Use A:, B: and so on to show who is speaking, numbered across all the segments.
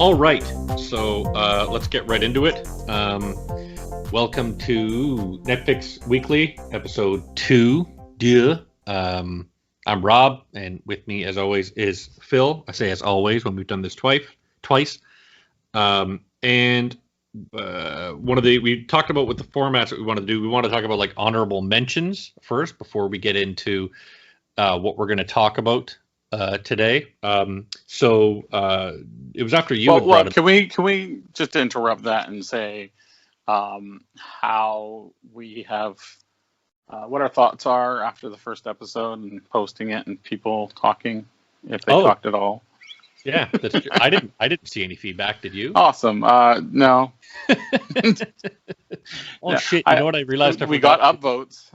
A: All right, so let's get right into it. Welcome to Netflix Weekly, episode 2. I'm Rob, and with me, as always, is Phil. I say as always when we've done this twice. And we talked about with the formats that we want to do. We want to talk about like honorable mentions first before we get into what we're going to talk about today. So it was after you had brought it.
B: Can we just interrupt that and say how we have what our thoughts are after the first episode and posting it and people talking, if they talked at all.
A: Yeah, that's true. I didn't see any feedback. Did you?
B: Awesome. No.
A: Shit! You know what I realized?
B: We got upvotes.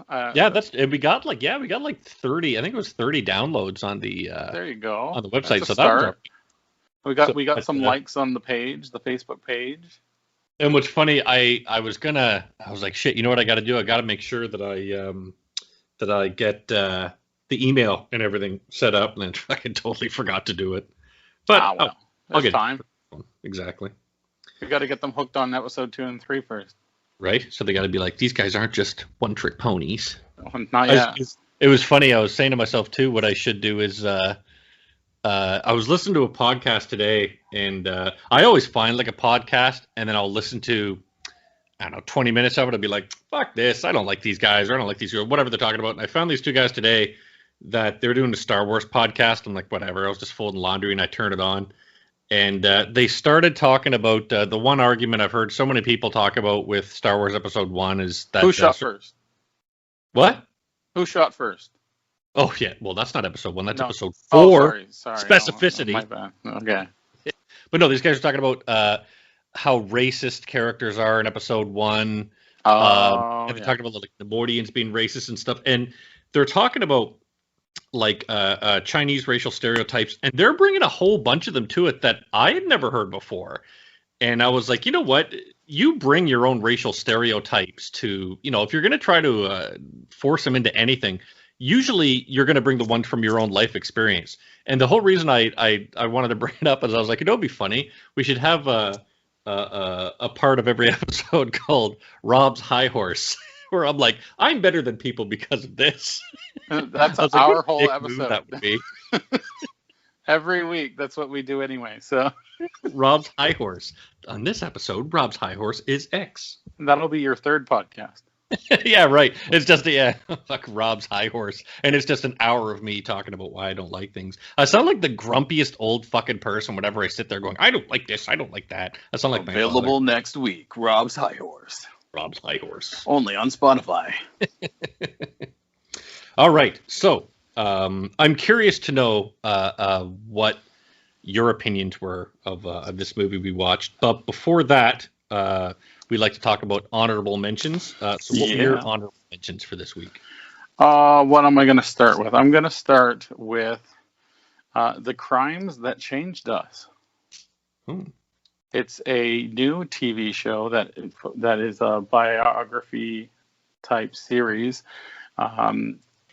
A: We got like 30. I think it was 30 downloads on the.
B: There you go.
A: On the website.
B: That's a
A: so
B: start.
A: That was
B: we got some likes on the page, the Facebook page.
A: And what's funny, I was like, shit. You know what I got to do? I got to make sure that I get the email and everything set up, and then I totally forgot to do it. But I'll get
B: time.
A: Exactly.
B: We got to get them hooked on episode 2 and 3 first.
A: Right? So they got to be like, these guys aren't just one-trick ponies.
B: Not yet.
A: It was funny. I was saying to myself, too, what I should do is I was listening to a podcast today, and I always find like a podcast, and then I'll listen to, 20 minutes of it. I'll be like, fuck this. I don't like these guys, or I don't like these girls, whatever they're talking about. And I found these two guys today that they're doing a Star Wars podcast. I'm like, whatever. I was just folding laundry, and I turned it on. And they started talking about the one argument I've heard so many people talk about with Star Wars Episode 1 is that...
B: Who shot first?
A: What?
B: Who shot first?
A: Oh, yeah. Well, that's not Episode 1. That's Episode 4.
B: Oh, sorry.
A: Specificity.
B: My bad. Okay.
A: But no, these guys are talking about how racist characters are in Episode 1. And they're talking about like the Mordians being racist and stuff. And they're talking about like Chinese racial stereotypes, and they're bringing a whole bunch of them to it that I had never heard before. And I was like, you know what? You bring your own racial stereotypes to, if you're going to try to force them into anything, usually you're going to bring the ones from your own life experience. And the whole reason I wanted to bring it up is I was like, it'd be funny. We should have a part of every episode called Robb's High Horse, where I'm like, I'm better than people because of this.
B: That's our whole episode.
A: That would be.
B: Every week, that's what we do anyway. So,
A: Robb's High Horse. On this episode, Robb's High Horse is X.
B: That'll be your third podcast.
A: Yeah, right. It's just fuck Robb's High Horse, and it's just an hour of me talking about why I don't like things. I sound like the grumpiest old fucking person whenever I sit there going, I don't like this, I don't like that. I sound like
B: available next week. Robb's High Horse.
A: Robb's High Horse.
B: Only on Spotify.
A: All right. So I'm curious to know what your opinions were of this movie we watched. But before that, we like to talk about honorable mentions. So what were your honorable mentions for this week?
B: What am I going to start with? I'm going to start with The Crimes That Changed Us. It's a new TV show that is a biography type series,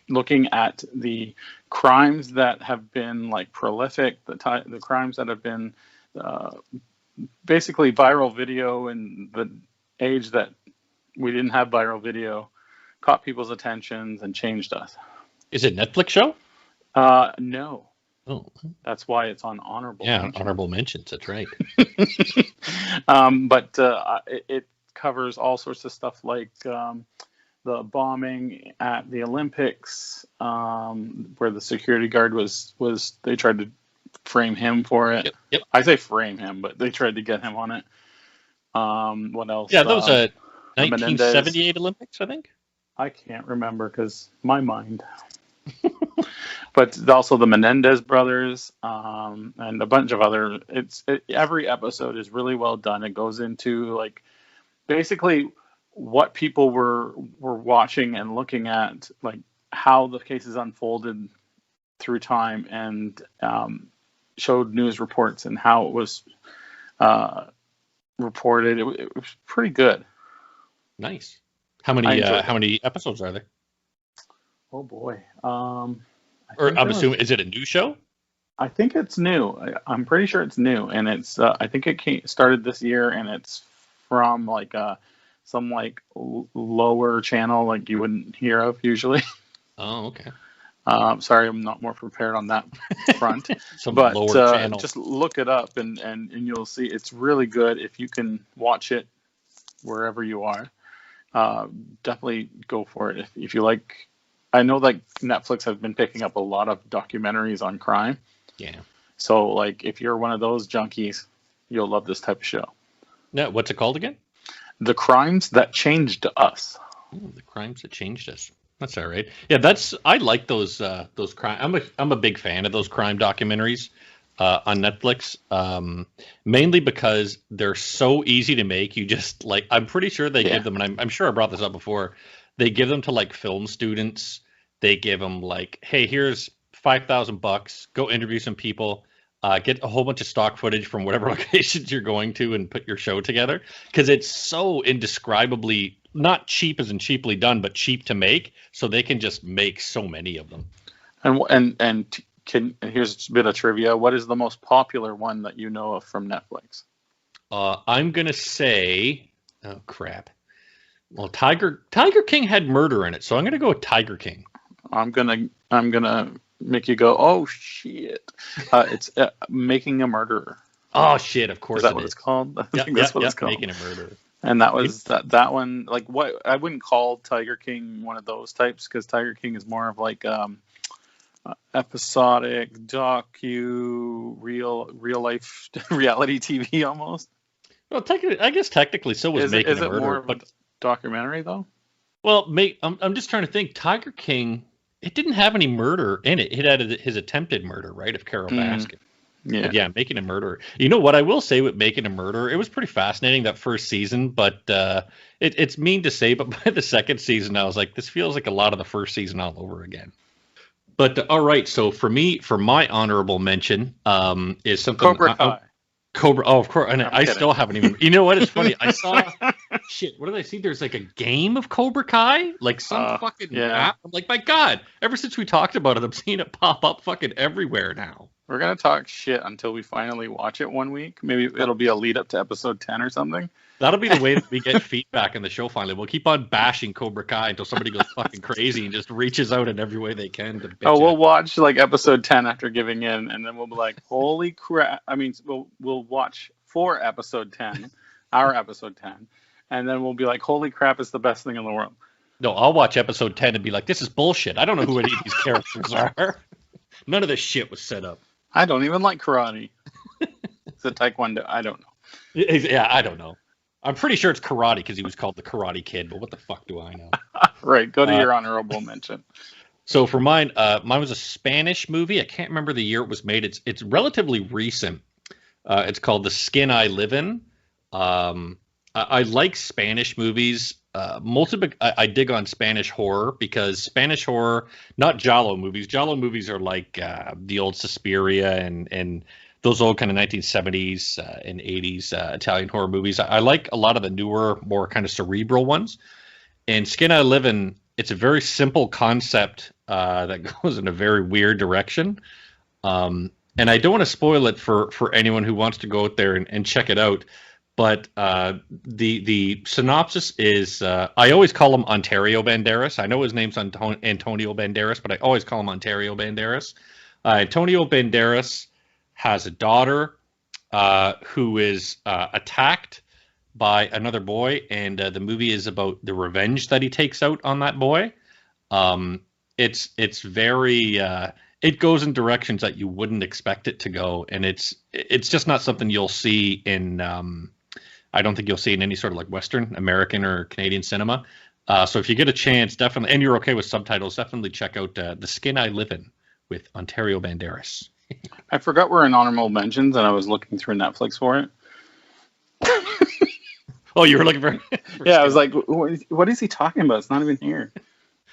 B: looking at the crimes that have been like prolific, the crimes that have been basically viral video in the age that we didn't have viral video, caught people's attentions and changed us.
A: Is it a Netflix show?
B: No.
A: Oh,
B: that's why it's on honorable.
A: Yeah,
B: mentions.
A: Honorable mentions. That's right.
B: But it covers all sorts of stuff like the bombing at the Olympics, where the security guard was they tried to frame him for it.
A: Yep.
B: I say frame him, but they tried to get him on it. What else?
A: Yeah, that was a 1978 Olympics, I think.
B: I can't remember because my mind. But also the Menendez brothers, and a bunch of other. Every episode is really well done. It goes into like basically what people were watching and looking at, like how the cases unfolded through time, and showed news reports and how it was reported. It was pretty good.
A: Nice. How many episodes are there?
B: Oh boy.
A: Or I'm assuming, is it a new show?
B: I think it's new. I'm pretty sure it's new, and it's I think it started this year, and it's from like some like lower channel like you wouldn't hear of usually.
A: Oh, okay.
B: Sorry, I'm not more prepared on that front.
A: But lower channel.
B: Just look it up, and you'll see it's really good if you can watch it wherever you are. Definitely go for it if you like. I know like Netflix have been picking up a lot of documentaries on crime.
A: Yeah.
B: So like if you're one of those junkies, you'll love this type of show.
A: No, what's it called again?
B: The Crimes That Changed Us.
A: Ooh, The Crimes That Changed Us. That's all right. Yeah, I like those crime. I'm a big fan of those crime documentaries on Netflix. Mainly because they're so easy to make. You just like I'm pretty sure they give them, and I'm sure I brought this up before. They give them to like film students. They give them like, hey, here's $5,000. Go interview some people. Get a whole bunch of stock footage from whatever locations you're going to and put your show together. Because it's so indescribably not cheap as in cheaply done, but cheap to make. So they can just make so many of them.
B: And here's a bit of trivia. What is the most popular one that you know of from Netflix?
A: I'm gonna say, oh crap. Well, Tiger King had murder in it, so I'm gonna go with Tiger King.
B: I'm gonna make you go, oh shit! It's Making a Murderer.
A: Oh shit! Of course,
B: is that what it's called? I think that's what it's called.
A: Making a Murderer.
B: And that was that one. Like what I wouldn't call Tiger King one of those types because Tiger King is more of like episodic docu real life reality TV almost.
A: Well, I guess technically so was Making a Murderer. Is it more of a
B: documentary though?
A: Well, I'm just trying to think. Tiger King, it didn't have any murder in it. It had his attempted murder, right, of Carol Baskin.
B: Yeah.
A: But yeah, Making a Murderer. You know what I will say with Making a Murderer? It was pretty fascinating that first season, but it's mean to say, but by the second season, I was like, this feels like a lot of the first season all over again. But all right, so for my honorable mention is something.
B: Cobra Kai.
A: Cobra. Oh, of course. And I still haven't even. You know what? It's funny. I saw. Shit. What did I see? There's like a game of Cobra Kai, like some fucking app. I'm like, my God. Ever since we talked about it, I'm seeing it pop up fucking everywhere now.
B: We're gonna talk shit until we finally watch it one week. Maybe it'll be a lead up to episode 10 or something.
A: That'll be the way that we get feedback in the show finally. We'll keep on bashing Cobra Kai until somebody goes fucking crazy and just reaches out in every way they can to bitch.
B: We'll watch like episode 10 after giving in, and then we'll be like, holy crap. I mean, we'll watch for episode 10, our episode 10, and then we'll be like, holy crap, it's the best thing in the world.
A: No, I'll watch episode 10 and be like, this is bullshit. I don't know who any of these characters are. None of this shit was set up.
B: I don't even like karate. It's a taekwondo. I don't know.
A: Yeah, I don't know. I'm pretty sure it's karate because he was called the Karate Kid, but what the fuck do I know?
B: Right, go to your honorable mention. So
A: for mine was a Spanish movie. I can't remember the year it was made. It's relatively recent. It's called The Skin I Live In. I like Spanish movies. I dig on Spanish horror because Spanish horror, not Giallo movies. Giallo movies are like the old Suspiria and those old kind of 1970s and 80s Italian horror movies. I like a lot of the newer, more kind of cerebral ones. And Skin I Live In, it's a very simple concept that goes in a very weird direction. And I don't want to spoil it for anyone who wants to go out there and check it out. But the synopsis is, I always call him Ontario Banderas. I know his name's Antonio Banderas, but I always call him Ontario Banderas. Antonio Banderas has a daughter who is attacked by another boy, and the movie is about the revenge that he takes out on that boy. It's very it goes in directions that you wouldn't expect it to go, and it's just not something you'll see in I don't think you'll see in any sort of like Western, American, or Canadian cinema. So if you get a chance, definitely, and you're okay with subtitles, definitely check out The Skin I Live In with Ontario Banderas.
B: I forgot we're in honorable mentions, and I was looking through Netflix for it.
A: Oh, you were looking for
B: yeah, I was like, what is he talking about? It's not even here.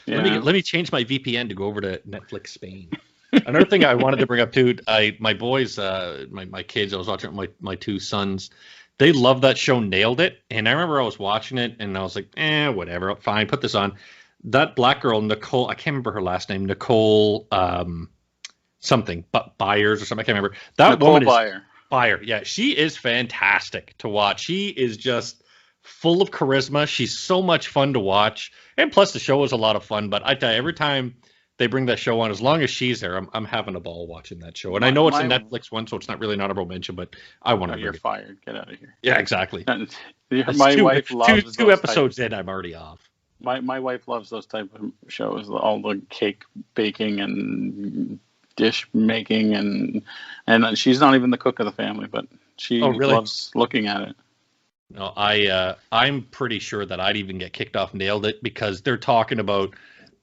B: Yeah.
A: Let me change my VPN to go over to Netflix Spain. Another thing I wanted to bring up too, my boys, my kids, I was watching it with my two sons. They love that show, Nailed It. And I remember I was watching it and I was like, whatever, fine, put this on. That black girl, Nicole, I can't remember her last name, Nicole something, but Byers or something. I can't remember. That
B: Nicole
A: woman
B: Byer.
A: is Byer. Yeah, she is fantastic to watch. She is just full of charisma. She's so much fun to watch, and plus the show is a lot of fun. But I tell you, every time they bring that show on, as long as she's there, I'm having a ball watching that show. And I know it's a Netflix one, so it's not really an honorable mention, but I want to.
B: You're fired. Get out of here.
A: Yeah, exactly.
B: My wife loves
A: two episodes in. I'm already off.
B: My wife loves those type of shows, all the cake baking and dish making, and she's not even the cook of the family, but she loves looking at it.
A: No, I'm pretty sure that I'd even get kicked off Nailed It because they're talking about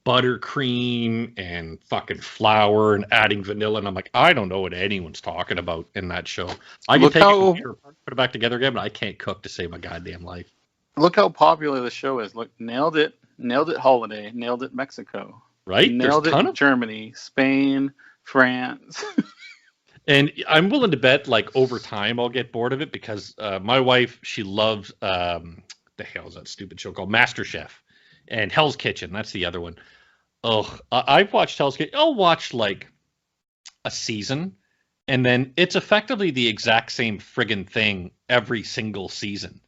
A: buttercream and fucking flour and adding vanilla, and I'm like, I don't know what anyone's talking about in that show. I can take a computer apart, put it back together again, but I can't cook to save my goddamn life.
B: Look how popular the show is. Look, Nailed It Holiday, Nailed It Mexico,
A: right?
B: Nailed It Germany, Spain, France.
A: And I'm willing to bet, like, over time I'll get bored of it because my wife, she loves the hell is that stupid show called MasterChef. And Hell's Kitchen, that's the other one. Oh, I've watched Hell's Kitchen. I'll watch like a season, and then it's effectively the exact same friggin' thing every single season.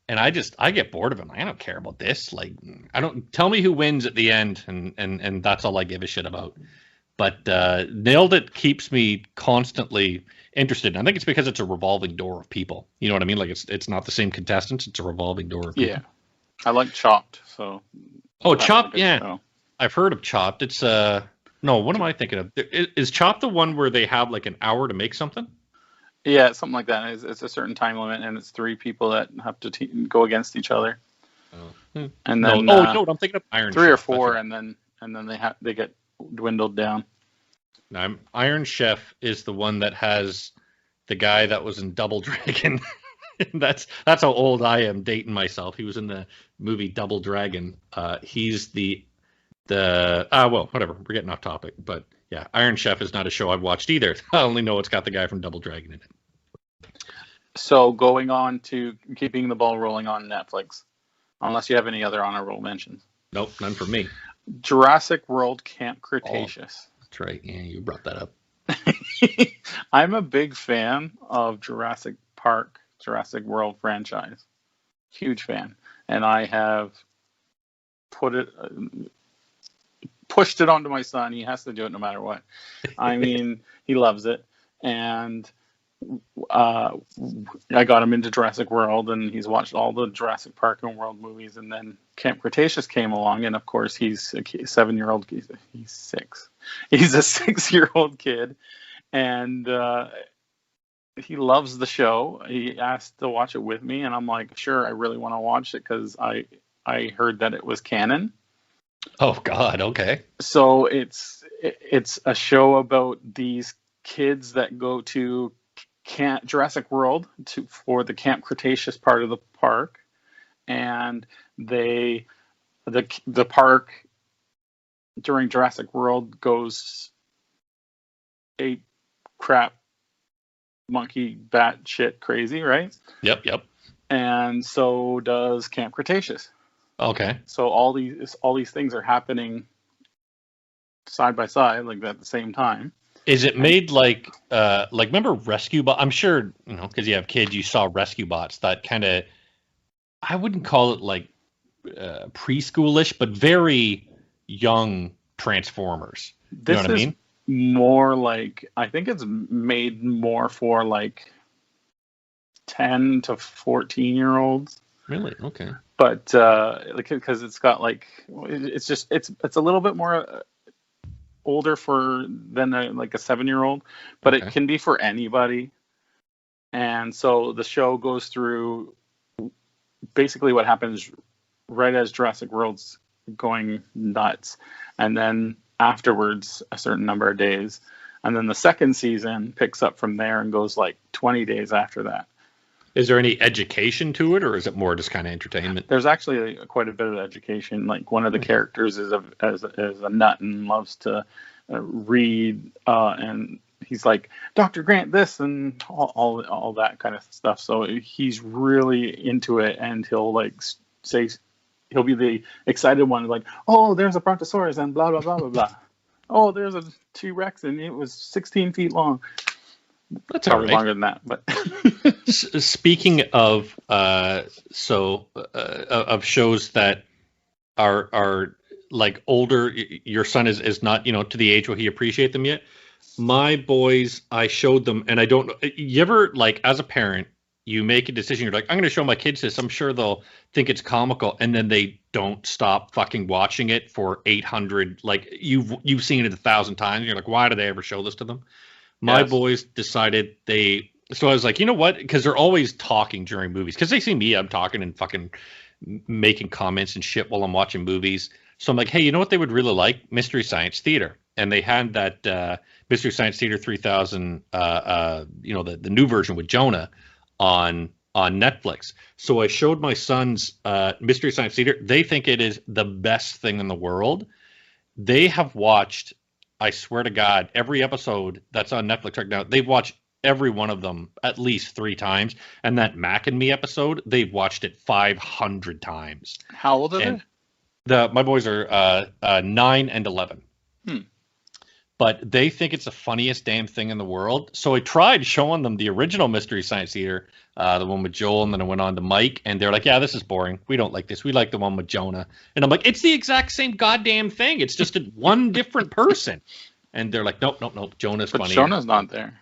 A: And I get bored of them. I don't care about this. Like, I don't tell me who wins at the end, and that's all I give a shit about. But Nailed It keeps me constantly interested. And I think it's because it's a revolving door of people. You know what I mean? Like it's not the same contestants. It's a revolving door of people.
B: Yeah. I like Chopped, so.
A: Oh, Chopped, yeah. Show. I've heard of Chopped. It's no, what am I thinking of? Is Chopped the one where they have like an hour to make something?
B: Yeah, something like that. It's a certain time limit, and it's 3 people that have to go against each other.
A: Oh.
B: And then
A: you know what I'm thinking of? Iron
B: 3
A: Chef,
B: or 4, and then they get dwindled down.
A: Now, Iron Chef is the one that has the guy that was in Double Dragon. That's how old I am dating myself. He was in the movie Double Dragon. He's well, whatever. We're getting off topic, but yeah, Iron Chef is not a show I've watched either. I only know it's got the guy from Double Dragon in it.
B: So going on to keeping the ball rolling on Netflix, unless you have any other honorable mentions.
A: Nope, none for me.
B: Jurassic World Camp Cretaceous.
A: Oh, that's right. Yeah, you brought that up.
B: I'm a big fan of Jurassic World franchise. Huge fan. And I have pushed it onto my son. He has to do it no matter what. I mean, he loves it. And I got him into Jurassic World, and he's watched all the Jurassic Park and World movies. And then Camp Cretaceous came along, and of course he's a 7-year-old. He's 6. He's a 6-year-old kid, and he loves the show. He asked to watch it with me, and I'm like, sure, I really want to watch it because I heard that it was canon.
A: Oh God, okay.
B: So it's a show about these kids that go to Jurassic World for the Camp Cretaceous part of the park, and the park during Jurassic World goes ape crap monkey bat shit crazy, right?
A: Yep.
B: And so does Camp Cretaceous.
A: Okay.
B: So all these things are happening side by side, like at the same time.
A: Is it made like remember Rescue Bot? I'm sure, because you have kids, you saw Rescue Bots that kind of, I wouldn't call it like preschoolish, but very young Transformers. You know what I mean?
B: More like, I think it's made more for like 10 to 14-year-olds.
A: Really? Okay.
B: But because it's got like, it's a little bit more older than a 7-year-old, but okay. It can be for anybody. And so the show goes through basically what happens right as Jurassic World's going nuts, and then afterwards a certain number of days, and then the second season picks up from there and goes like 20 days after that.
A: Is there any education to it, or is it more just kind of entertainment?
B: There's actually quite a bit of education. Like one of the characters is a nut and loves to read, and he's like, Dr. Grant this and all that kind of stuff. So he's really into it, and he'll say, he'll be the excited one, like, oh, there's a brontosaurus and blah blah blah blah blah. oh, there's a T-Rex and it was 16 feet long.
A: That's
B: probably
A: right.
B: longer than that. But
A: Speaking of of shows that are like older, your son is not, to the age where he appreciate them yet. My boys, I showed them, and I don't know. You ever, like, as a parent, you make a decision. You're like, I'm going to show my kids this. I'm sure they'll think it's comical, and then they don't stop fucking watching it for 800. Like, you've seen it 1,000 times. You're like, why did I ever show this to them? My boys decided so I was like, you know what? Because they're always talking during movies. Because they see me, I'm talking and fucking making comments and shit while I'm watching movies. So I'm like, hey, you know what they would really like? Mystery Science Theater. And they had that Mystery Science Theater 3000, the new version with Jonah on Netflix. So I showed my sons Mystery Science Theater. They think it is the best thing in the world. They have watched, I swear to God, every episode that's on Netflix right now. They've watched every one of them at least 3 times. And that Mac and Me episode, they've watched it 500 times.
B: How old are they?
A: My boys are 9 and 11. But they think it's the funniest damn thing in the world. So I tried showing them the original Mystery Science Theater, the one with Joel, and then I went on to Mike, and they're like, yeah, this is boring. We don't like this. We like the one with Jonah. And I'm like, it's the exact same goddamn thing. It's just one different person. And they're like, nope. Jonah's funny.
B: But Jonah's not there.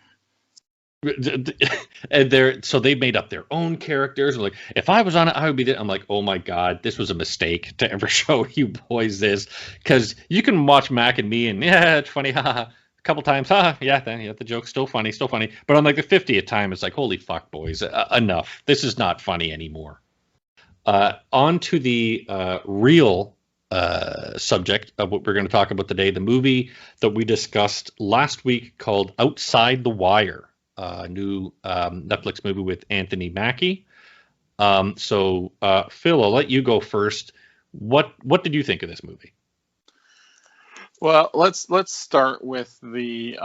A: And so they made up their own characters. Like, if I was on it, I would be there. I'm like, oh my God, this was a mistake to ever show you boys this, because you can watch Mac and Me and yeah, it's funny, haha, a couple times, the joke's still funny. But on like the 50th time, it's like, holy fuck, boys, enough. This is not funny anymore. On to the real subject of what we're going to talk about today, the movie that we discussed last week called Outside the Wire. New Netflix movie with Anthony Mackie. So Phil, I'll let you go first. What did you think of this movie?
B: Well, let's start with the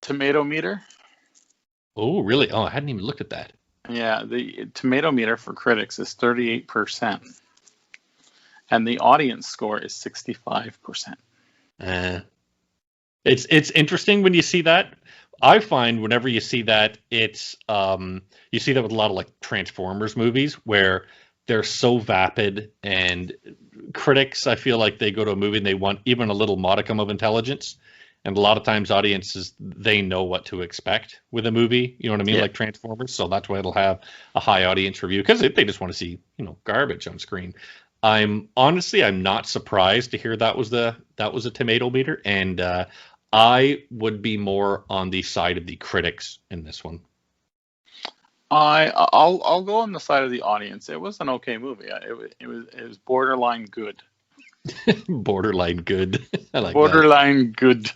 B: Tomatometer.
A: Oh, really? Oh, I hadn't even looked at that.
B: Yeah, the Tomatometer for critics is 38%, and the audience score is 65%.
A: It's interesting when you see that. I find whenever you see that, it's you see that with a lot of like Transformers movies where they're so vapid, and critics, I feel like they go to a movie and they want even a little modicum of intelligence. And a lot of times audiences, they know what to expect with a movie, you know what I mean? Yeah. Like Transformers. So that's why it'll have a high audience review, because they just want to see, garbage on screen. I'm not surprised to hear that was a Tomatometer, and I would be more on the side of the critics in this one.
B: I'll go on the side of the audience. It was an okay movie. It was borderline good.
A: Borderline good. I like
B: borderline good.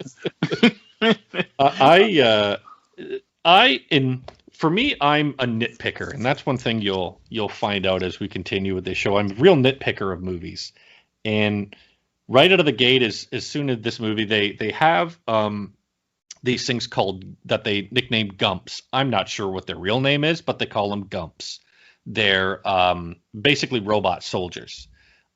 A: For me, I'm a nitpicker, and that's one thing you'll find out as we continue with this show. I'm a real nitpicker of movies, and right out of the gate, as soon as this movie, they have these things called, that they nicknamed Gumps. I'm not sure what their real name is, but they call them Gumps. They're basically robot soldiers.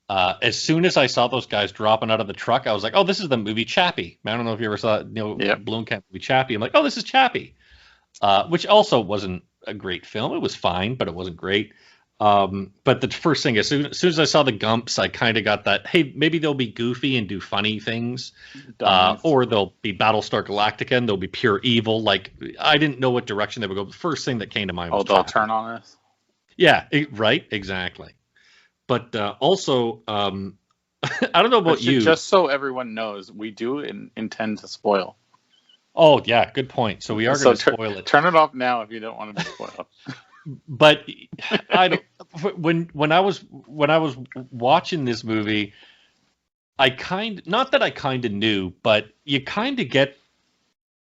A: As soon as I saw those guys dropping out of the truck, I was like, oh, this is the movie Chappie. I don't know if you ever saw Blomkamp movie Chappie. I'm like, oh, this is Chappie. Which also wasn't a great film. It was fine, but it wasn't great. But the first thing, as soon as I saw the Gumps, I kind of got that, hey, maybe they'll be goofy and do funny things, or they'll be Battlestar Galactica and they'll be pure evil. Like, I didn't know what direction they would go. The first thing that came to mind was
B: they'll turn on us?
A: Yeah, right, exactly. But also, I don't know about you.
B: Just so everyone knows, we do intend to spoil.
A: Oh, yeah, good point. So we are going to spoil it.
B: Turn it off now if you don't want to be spoiled.
A: But when I was watching this movie, not that I kind of knew, but you kind of get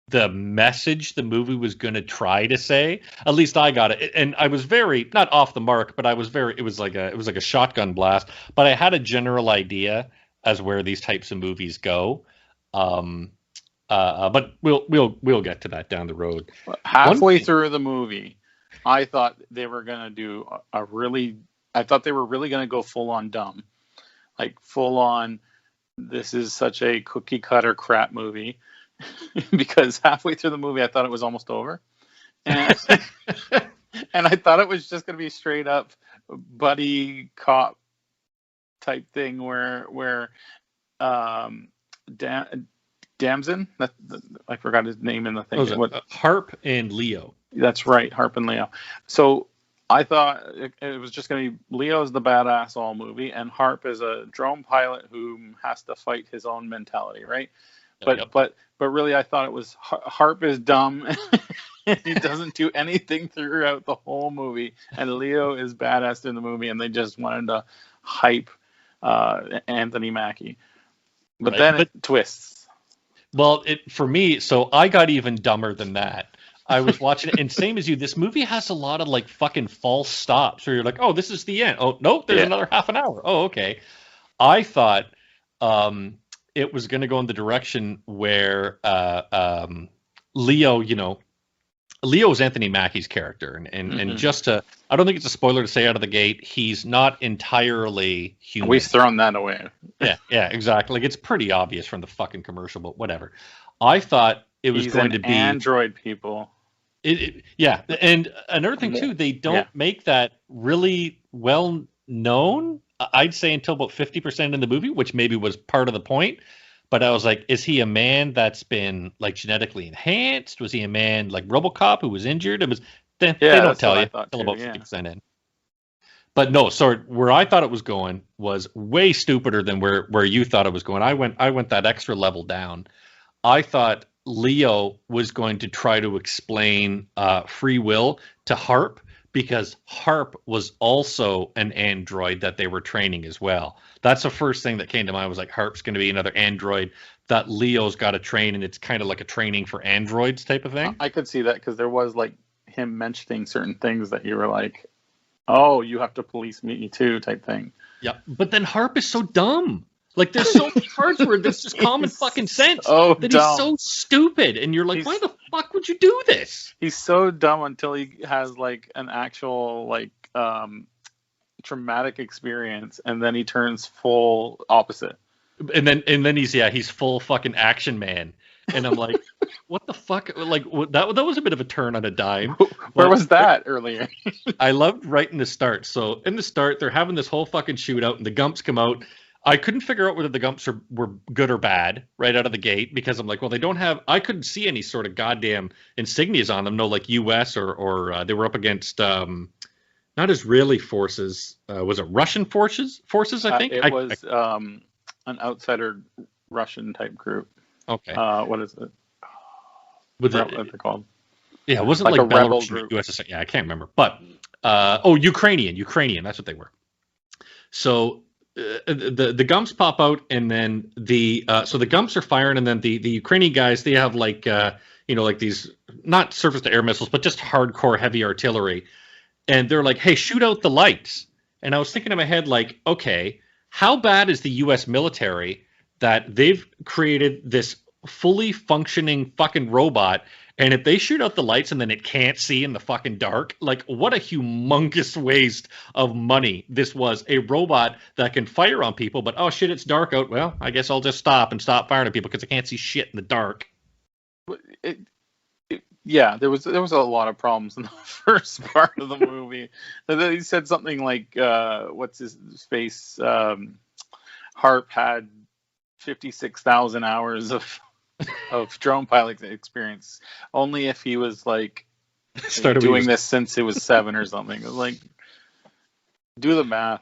A: the message the movie was going to try to say. At least I got it, and I was very, not off the mark, but it was like a shotgun blast. But I had a general idea as where these types of movies go. But we'll get to that down the road.
B: Halfway through the movie, I thought they were gonna do I thought they were really gonna go full on dumb, like full on this is such a cookie cutter crap movie because halfway through the movie I thought it was almost over, and and I thought it was just going to be straight up buddy cop type thing where Damson, I forgot his name in the thing.
A: Harp and Leo.
B: That's right, Harp and Leo. So I thought it was just going to be Leo's the badass all movie, and Harp is a drone pilot who has to fight his own mentality, right? But really, I thought it was Harp is dumb. He doesn't do anything throughout the whole movie, and Leo is badass in the movie, and they just wanted to hype Anthony Mackie. But then it twists.
A: Well, for me, so I got even dumber than that. I was watching it, and same as you, this movie has a lot of like fucking false stops where you're like, oh, this is the end. Oh, nope, there's another half an hour. Oh, okay. I thought it was going to go in the direction where Leo, Leo's Anthony Mackie's character. And just to, I don't think it's a spoiler to say out of the gate, he's not entirely human.
B: We've thrown that away.
A: Yeah, exactly. Like, it's pretty obvious from the fucking commercial, but whatever. I thought it was going to be
B: android people.
A: Yeah, and another thing too, they don't make that really well known. I'd say until about 50% in the movie, which maybe was part of the point. But I was like, is he a man that's been like genetically enhanced? Was he a man like RoboCop who was injured? They don't tell you until about 50% in. But no, sorry, where I thought it was going was way stupider than where you thought it was going. I went that extra level down. I thought Leo was going to try to explain free will to Harp, because Harp was also an android that they were training as well. That's the first thing that came to mind, was like, Harp's going to be another android that Leo's got to train, and it's kind of like a training for androids type of thing.
B: I could see that, because there was like him mentioning certain things that you were like, oh, you have to police me too type thing.
A: Yeah, but then Harp is so dumb. Like, there's so many parts where there's just common fucking sense that
B: dumb.
A: He's so stupid, and you're like, why the fuck would you do this?
B: He's so dumb until he has like an actual like traumatic experience, and then he turns full opposite.
A: And then he's full fucking action man, and I'm like, what the fuck? Like, that was a bit of a turn on a dime.
B: Where was that earlier?
A: I loved right in the start. So in the start, they're having this whole fucking shootout, and the Gumps come out. I couldn't figure out whether the Gumps were good or bad right out of the gate, because I'm like, well, they don't have. I couldn't see any sort of goddamn insignias on them. No, like U.S. or they were up against not Israeli forces. Was it Russian forces? I think
B: it was an outsider Russian type group.
A: Okay.
B: What is it? What are they called?
A: Yeah, it wasn't like a rebel group. USSR. Yeah, I can't remember. But Ukrainian. That's what they were. So. The Gumps pop out, and then the Gumps are firing, and then the Ukrainian guys, they have like like these, not surface to air missiles, but just hardcore heavy artillery, and they're like, hey, shoot out the lights. And I was thinking in my head, like, okay, how bad is the U.S. military that they've created this fully functioning fucking robot, and if they shoot out the lights and then it can't see in the fucking dark, like, what a humongous waste of money this was. A robot that can fire on people, but oh shit, it's dark out. Well, I guess I'll just stop firing at people because I can't see shit in the dark.
B: There was a lot of problems in the first part of the movie. He said something like, what's his face? Harp had 56,000 hours of drone pilot experience, only if he was like doing this since it was 7 or something. It was like, do the math.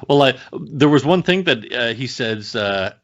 A: Well, there was one thing that he says,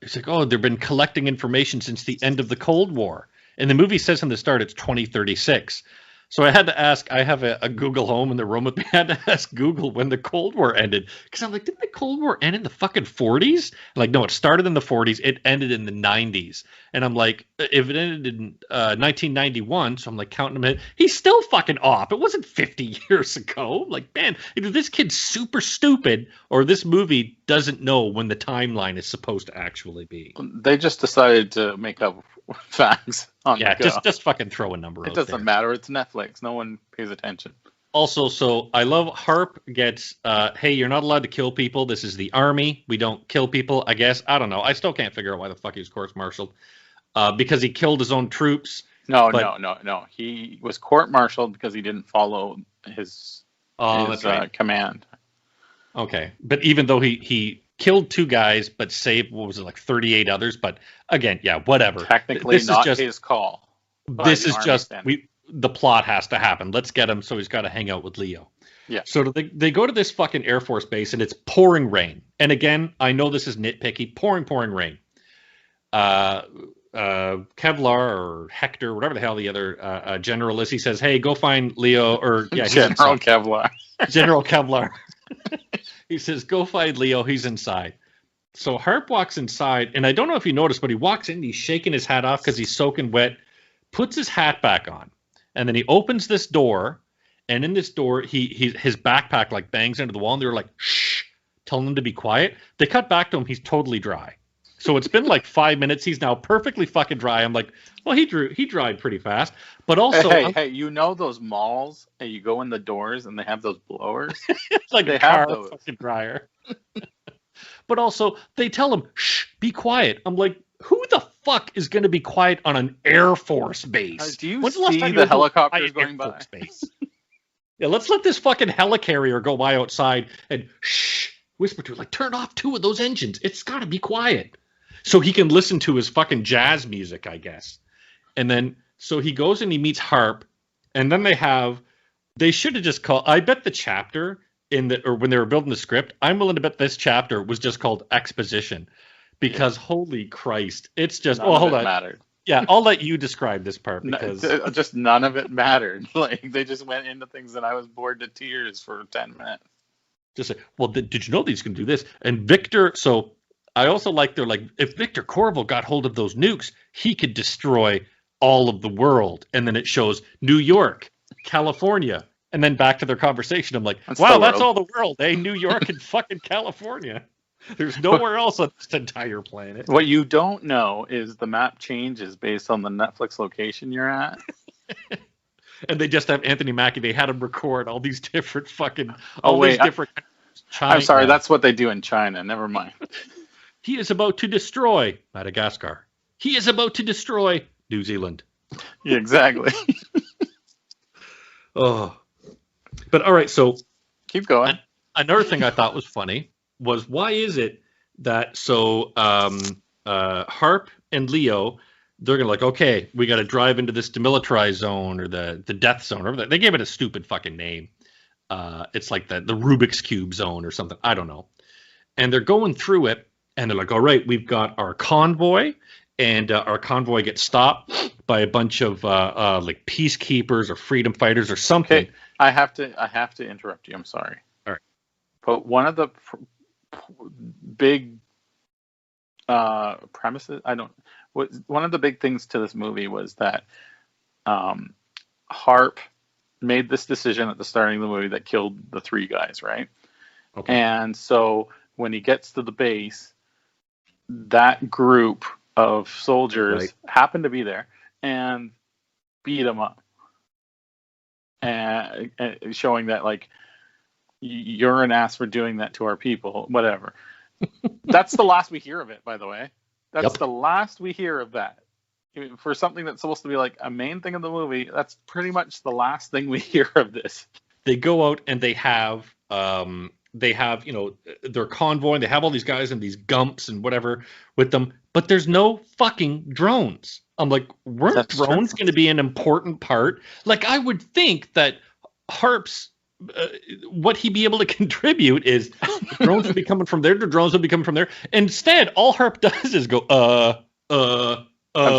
A: he's like, oh, they've been collecting information since the end of the Cold War. And the movie says in the start it's 2036. So I had to ask, I have a Google Home in the room with me. I had to ask Google when the Cold War ended. Because I'm like, didn't the Cold War end in the fucking 40s? Like, no, it started in the 40s. It ended in the 90s. And I'm like, if it ended in 1991, so I'm like counting him in, he's still fucking off. It wasn't 50 years ago. Like, man, either this kid's super stupid or this movie doesn't know when the timeline is supposed to actually be.
B: They just decided to make up facts on
A: just fucking throw a number out there.
B: It doesn't matter. It's Netflix. No one pays attention.
A: Also, so I love Harp gets, hey, you're not allowed to kill people. This is the army. We don't kill people, I guess. I don't know. I still can't figure out why the fuck he was court-martialed. Because he killed his own troops.
B: No. He was court-martialed because he didn't follow his command.
A: Okay. But even though he killed 2 guys, but saved, what was it, like 38 others? But again, yeah, whatever.
B: Technically not his call.
A: This is just, the plot has to happen. Let's get him, so he's got to hang out with Leo.
B: Yeah.
A: So they go to this fucking Air Force base, and it's pouring rain. And again, I know this is nitpicky. Pouring rain. Kevlar or Hector, whatever the hell the other general is, he says, hey, go find Leo, or yeah,
B: General Kevlar.
A: General Kevlar. He says, go find Leo, he's inside. So Harp walks inside, and I don't know if you noticed, but he walks in, he's shaking his hat off because he's soaking wet, puts his hat back on, and then he opens this door, and in this door, his backpack like bangs into the wall, and they're like, shh, telling him to be quiet. They cut back to him, he's totally dry. So it's been like 5 minutes. He's now perfectly fucking dry. I'm like, well, he dried pretty fast. But also,
B: hey, you know those malls, and you go in the doors, and they have those blowers.
A: It's like they have those fucking dryer. But also, they tell him, shh, be quiet. I'm like, who the fuck is going to be quiet on an Air Force base?
B: Do you see the helicopters going by?
A: Yeah, let's let this fucking helicarrier go by outside and shh, whisper to it, like, turn off 2 of those engines. It's got to be quiet. So he can listen to his fucking jazz music, I guess. And then, so he goes and he meets Harp, and then they should have just called, I bet the chapter or when they were building the script, I'm willing to bet this chapter was just called Exposition. Because holy Christ, it's just, hold on.
B: Mattered.
A: Yeah, I'll let you describe this part because
B: just none of it mattered. Like they just went into things that I was bored to tears for 10 minutes.
A: Just say, well, did you know these can do this? And Victor, so I also like they're like, if Victor Corvo got hold of those nukes, he could destroy all of the world. And then it shows New York, California, and then back to their conversation. I'm like, wow, that's all the world, eh? New York and fucking California. There's nowhere else on this entire planet.
B: What you don't know is the map changes based on the Netflix location you're at.
A: And they just have Anthony Mackie. They had him record all these different fucking...
B: different... I'm sorry, that's what they do in China. Never mind.
A: He is about to destroy Madagascar. He is about to destroy New Zealand.
B: Yeah, exactly.
A: Oh. But all right, so...
B: Keep going.
A: Another thing I thought was funny was why is it that Harp and Leo, they're gonna like, okay, we got to drive into this demilitarized zone or the death zone, or they gave it a stupid fucking name. It's like the Rubik's Cube zone or something, I don't know. And they're going through it, and they're like, all right, we've got our convoy, and our convoy gets stopped by a bunch of like peacekeepers or freedom fighters or something.
B: Okay, I have to interrupt you. I'm sorry.
A: All right,
B: but one of the big premises, one of the big things to this movie was that Harp made this decision at the starting of the movie that killed the 3 guys, right? Okay. And so when he gets to the base, that group of soldiers happen to be there and beat him up, and showing that like, you're an ass for doing that to our people, whatever. That's the last we hear of it, by the way. That's the last we hear of that. For something that's supposed to be like a main thing of the movie, that's pretty much the last thing we hear of this.
A: They go out and they have their convoy, and they have all these guys and these Gumps and whatever with them, but there's no fucking drones. I'm like, weren't drones going to be an important part? Like, I would think that Harp's what he'd be able to contribute is drones would be coming from there, the drones would be coming from there. Instead, all Harp does is go,
B: I'm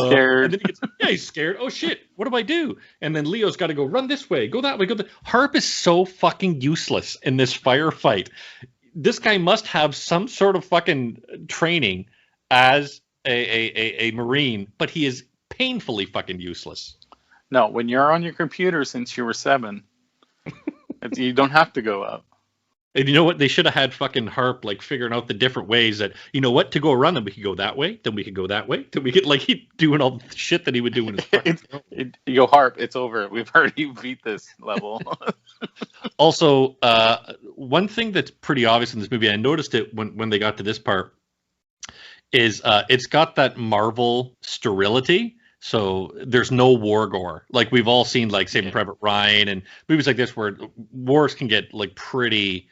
B: scared.
A: And then he's scared. Oh shit, what do I do? And then Leo's got to go run this way, go that way, Harp is so fucking useless in this firefight. This guy must have some sort of fucking training as a Marine, but he is painfully fucking useless.
B: No, when you're on your computer since you were 7, you don't have to go up.
A: And you know what? They should have had fucking Harp like figuring out the different ways that, you know what, to go around them, we could go that way, then we could go that way, then we could, like, he doing all the shit that he would do in his fucking
B: Yo, Harp, it's over. We've already beat this level.
A: Also, one thing that's pretty obvious in this movie, I noticed it when they got to this part, is it's got that Marvel sterility. So there's no war gore. Like we've all seen, like Saving Private Ryan and movies like this where wars can get like pretty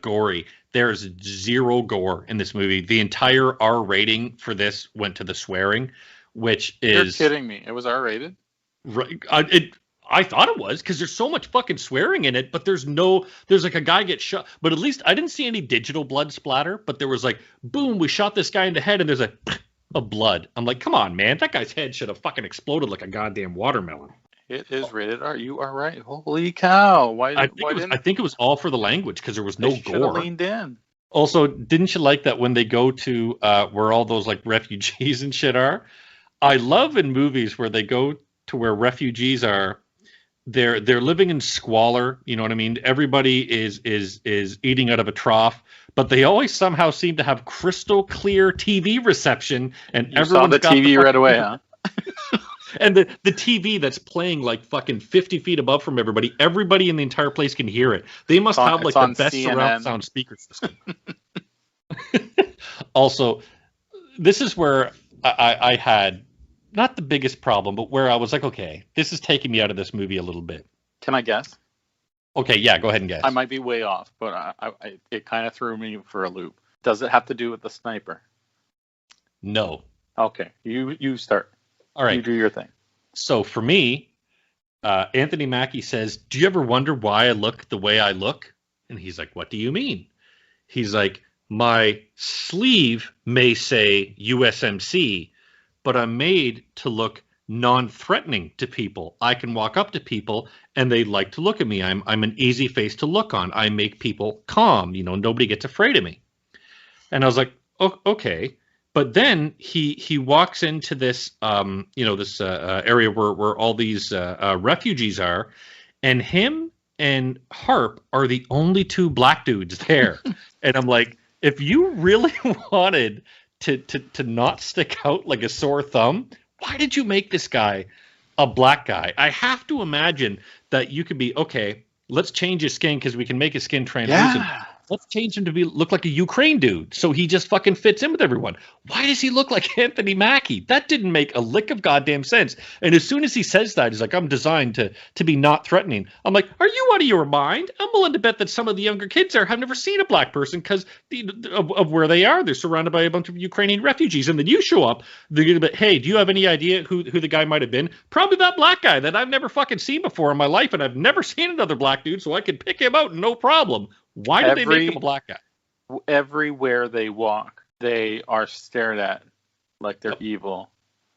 A: gory. There's zero gore in this movie. The entire R rating for this went to the swearing, which is...
B: You're kidding me. It was R rated?
A: Right. I thought it was, because there's so much fucking swearing in it, but there's like a guy gets shot, but at least I didn't see any digital blood splatter, but there was like, boom, we shot this guy in the head and there's a of blood. I'm like, come on, man, that guy's head should have fucking exploded like a goddamn watermelon.
B: It is rated R. You are right. Holy cow!
A: I think it was all for the language, because there was no gore.
B: Leaned in.
A: Also, didn't you like that when they go to where all those like refugees and shit are? I love in movies where they go to where refugees are. They're living in squalor. You know what I mean? Everybody is eating out of a trough, but they always somehow seem to have crystal clear TV reception, and everyone
B: saw the TV right away, huh?
A: And the TV that's playing like fucking 50 feet above from everybody. Everybody in the entire place can hear it. They must have like the best CNN. Surround sound speaker system. Also, this is where I had not the biggest problem, but where I was like, okay, this is taking me out of this movie a little bit.
B: Can I guess?
A: Okay, yeah, go ahead and guess.
B: I might be way off, but it kind of threw me for a loop. Does it have to do with the sniper?
A: No.
B: Okay, you start.
A: All right.
B: You do your thing.
A: So for me, Anthony Mackie says, do you ever wonder why I look the way I look? And he's like, what do you mean? He's like, my sleeve may say USMC, but I'm made to look non-threatening to people. I can walk up to people and they like to look at me. I'm an easy face to look on. I make people calm. You know, nobody gets afraid of me. And I was like, oh, okay. But then he walks into this this area where all these refugees are, and him and Harp are the only two black dudes there. And I'm like, if you really wanted to not stick out like a sore thumb, why did you make this guy a black guy? I have to imagine that you could be, okay, let's change his skin because we can make his skin translucent. Yeah. Let's change him to look like a Ukraine dude, so he just fucking fits in with everyone. Why does he look like Anthony Mackie? That didn't make a lick of goddamn sense. And as soon as he says that, he's like, I'm designed to be not threatening. I'm like, are you out of your mind? I'm willing to bet that some of the younger kids there have never seen a black person because of where they are. They're surrounded by a bunch of Ukrainian refugees. And then you show up, they're going to be, hey, do you have any idea who the guy might have been? Probably that black guy that I've never fucking seen before in my life, and I've never seen another black dude, so I could pick him out, no problem. Why did they make him a black guy?
B: Everywhere they walk, they are stared at like they're evil.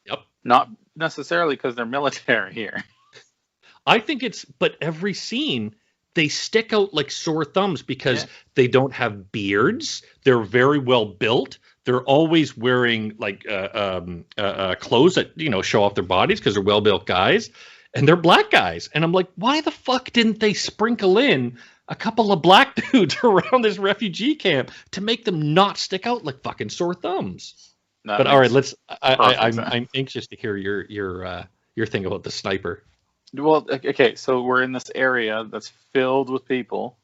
A: Yep.
B: Not necessarily because they're military here.
A: I think but every scene, they stick out like sore thumbs because they don't have beards. They're very well built. They're always wearing like clothes that, show off their bodies because they're well built guys. And they're black guys. And I'm like, why the fuck didn't they sprinkle in a couple of black dudes around this refugee camp to make them not stick out like fucking sore thumbs? But all right, I'm anxious to hear your thing about the sniper.
B: Well, okay, so we're in this area that's filled with people,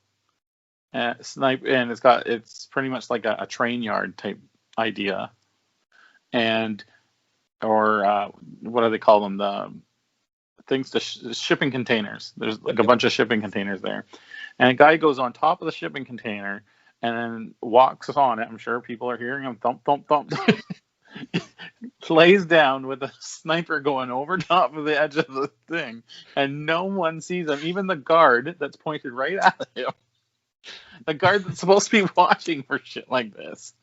B: and it's pretty much like a train yard type idea, or what do they call them? The things, the shipping containers. There's like a bunch of shipping containers there. And a guy goes on top of the shipping container and then walks on it. I'm sure people are hearing him thump, thump, thump. Lays down with a sniper going over top of the edge of the thing. And no one sees him. Even the guard that's pointed right at him. The guard that's supposed to be watching for shit like this.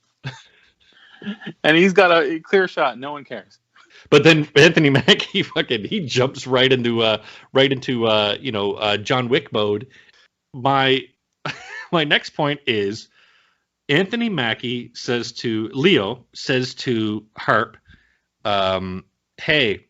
B: And he's got a clear shot. No one cares.
A: But then Anthony Mackie he jumps right into John Wick mode. My next point is Anthony Mackie says to Harp, hey,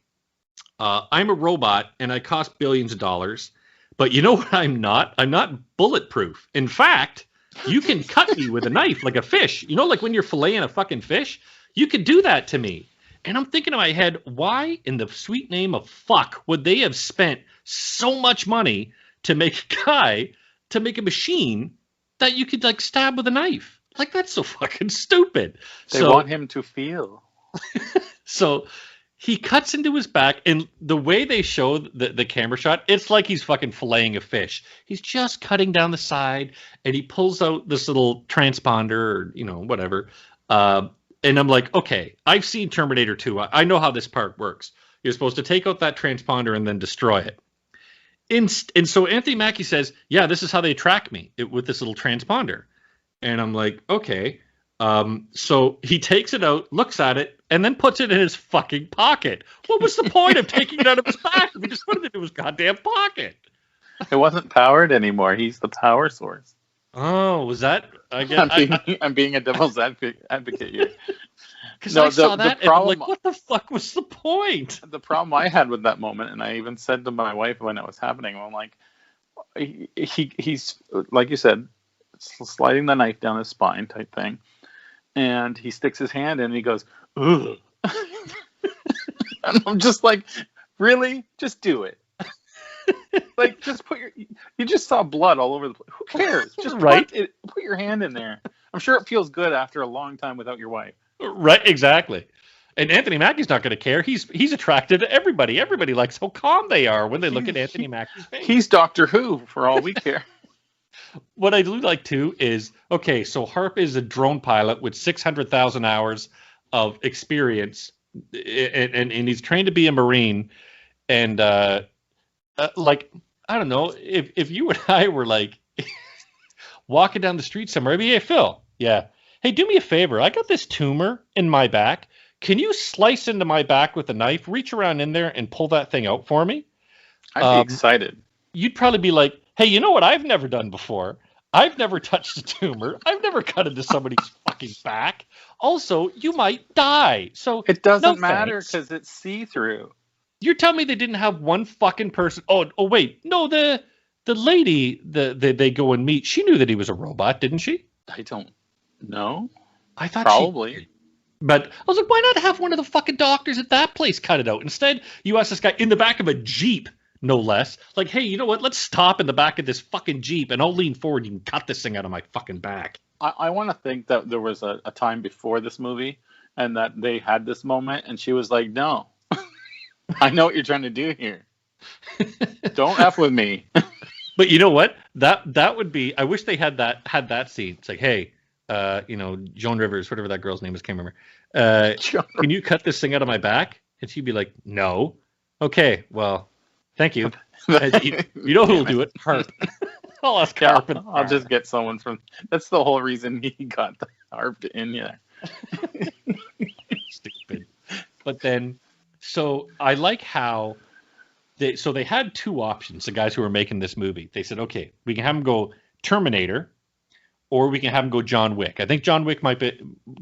A: I'm a robot and I cost billions of dollars, But you know what I'm not? I'm not bulletproof. In fact, you can cut me with a knife like a fish. You know, like when you're filleting a fucking fish? You could do that to me. And I'm thinking in my head, why in the sweet name of fuck would they have spent so much money to make a machine that you could like stab with a knife? Like, that's so fucking stupid.
B: They want him to feel.
A: So he cuts into his back, and the way they show the camera shot, it's like he's fucking filleting a fish. He's just cutting down the side, and he pulls out this little transponder, or, you know, whatever. And I'm like, okay, I've seen Terminator 2. I know how this part works. You're supposed to take out that transponder and then destroy it. And so Anthony Mackie says, yeah, this is how they track me, with this little transponder. And I'm like, okay. So he takes it out, looks at it, and then puts it in his fucking pocket. What was the point of taking it out of his back if he just put it into his goddamn pocket?
B: It wasn't powered anymore. He's the power source.
A: Oh, was that?
B: I'm being a devil's advocate here.
A: Because I saw that and I'm like, what the fuck was the point?
B: The problem I had with that moment, and I even said to my wife when it was happening, I'm like, he's like you said, sliding the knife down his spine type thing, and he sticks his hand in and he goes, ugh. And I'm just like, really? Just do it. Like, just you just saw blood all over the place. Who cares? Just put your hand in there. I'm sure it feels good after a long time without your wife.
A: Right, exactly. And Anthony Mackie's not going to care. He's attracted to everybody. Everybody likes how calm they are when they look at Anthony Mackie's face.
B: He's Doctor Who, for all we care.
A: What I do like, too, is, okay, so Harp is a drone pilot with 600,000 hours of experience, and he's trained to be a Marine, and, like, I don't know, if you and I were, like, walking down the street somewhere, I'd be, hey, Phil, yeah, hey, do me a favor, I got this tumor in my back, can you slice into my back with a knife, reach around in there, and pull that thing out for me?
B: I'd be excited.
A: You'd probably be like, hey, you know what I've never done before? I've never touched a tumor. I've never cut into somebody's fucking back. Also, you might die. So
B: it doesn't matter because it's see-through.
A: You're telling me they didn't have one fucking person? Oh, wait, no, the lady they go and meet, she knew that he was a robot, didn't she?
B: I don't know.
A: I thought
B: probably.
A: She did. But I was like, why not have one of the fucking doctors at that place cut it out? Instead, you ask this guy in the back of a Jeep, no less. Like, hey, you know what? Let's stop in the back of this fucking Jeep, and I'll lean forward. You can cut this thing out of my fucking back.
B: I want to think that there was a time before this movie, and that they had this moment, and she was like, no. I know what you're trying to do here. Don't F with me.
A: But you know what? That would be, I wish they had that scene. It's like, hey, Joan Rivers, whatever that girl's name is, can't remember. Can you cut this thing out of my back? And she'd be like, no. Okay, well, thank you. You know who'll do it? Harp. I'll ask Harp.
B: I'll just get someone from. That's the whole reason he got the Harp in there.
A: Stupid. But then, so I like how they had two options. The guys who were making this movie, they said, okay, we can have them go Terminator, or we can have him go John Wick. I think John Wick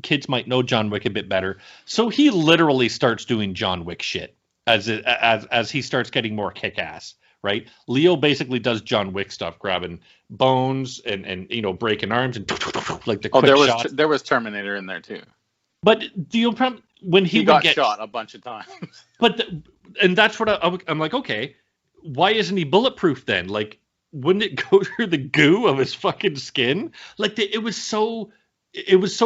A: kids might know John Wick a bit better. So he literally starts doing John Wick shit as he starts getting more kick-ass, right? Leo basically does John Wick stuff, grabbing bones and breaking arms and like the quick shots.
B: There was Terminator in there too.
A: But when he
B: got shot a bunch of times.
A: And that's what I'm like, okay, why isn't he bulletproof then? Like, wouldn't it go through the goo of his fucking skin? Like, it was so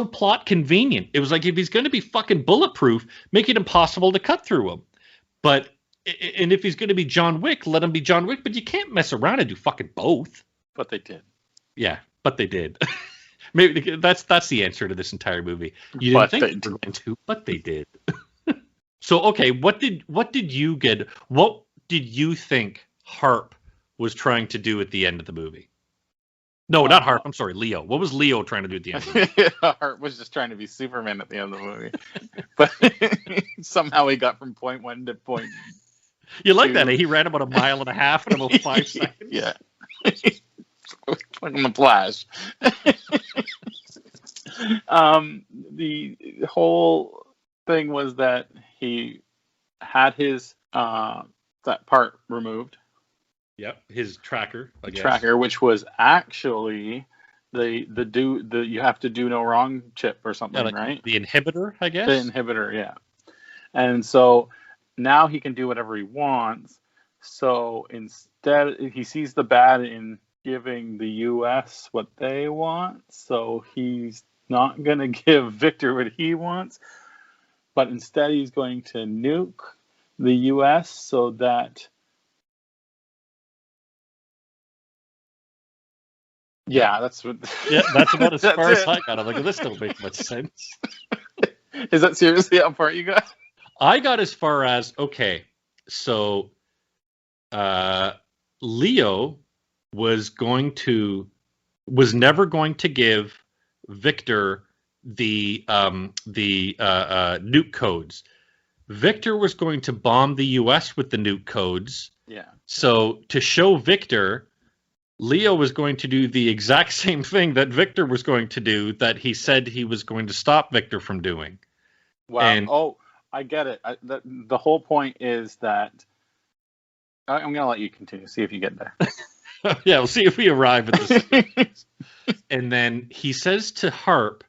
A: plot convenient. It was like, if he's going to be fucking bulletproof, make it impossible to cut through him. And if he's going to be John Wick, let him be John Wick. But you can't mess around and do fucking both.
B: But they did.
A: Yeah, but they did. Maybe that's the answer to this entire movie. You didn't think they were going to, but they did. So, okay, what did you get? What did you think Harp was trying to do at the end of the movie? No, not Harp. I'm sorry, Leo. What was Leo trying to do at the end of the movie?
B: Harp was just trying to be Superman at the end of the movie. But somehow he got from point 1 to point
A: You like 2. That? Eh? He ran about a mile and a half in about 5 seconds.
B: Yeah. Like in the Flash. The whole thing was that he had his that part removed,
A: Yep, his tracker. I guess.
B: Tracker, which was actually the you have to do no wrong chip or something, like right?
A: The inhibitor, I guess.
B: The inhibitor, yeah. And so now he can do whatever he wants. So instead, he sees the bad in giving the U.S. what they want. So he's not going to give Victor what he wants, but instead he's going to nuke the U.S. so that. Yeah, that's what.
A: Yeah, that's about as far as I got. I'm like, this don't make much sense.
B: Is that seriously how far you got?
A: I got as far as, okay, so Leo was never going to give Victor the nuke codes. Victor was going to bomb the US with the nuke codes.
B: Yeah.
A: So to show Victor, Leo was going to do the exact same thing that Victor was going to do, that he said he was going to stop Victor from doing.
B: Wow. And, I get it. The whole point is that I'm going to let you continue. See if you get there.
A: Yeah, we'll see if we arrive at this. And then he says to Harp,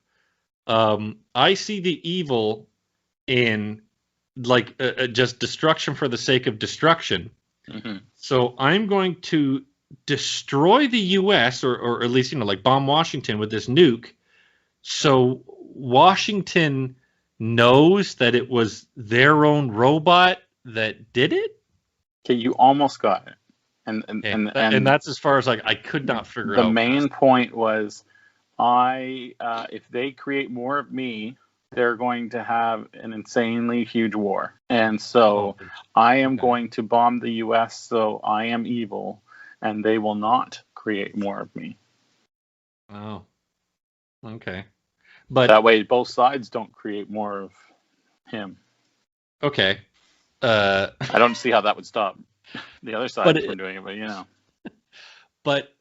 A: I see the evil in like just destruction for the sake of destruction. Mm-hmm. So I'm going to destroy the U.S. or at least, like bomb Washington with this nuke. So Washington knows that it was their own robot that did it.
B: Okay, you almost got it. And
A: that's as far as I could not figure out.
B: The main point was, if they create more of me, they're going to have an insanely huge war. And so I am going to bomb the U.S. So I am evil, and they will not create more of me.
A: Oh, okay. But
B: that way, both sides don't create more of him.
A: Okay.
B: I don't see how that would stop the other side from doing it, but
A: But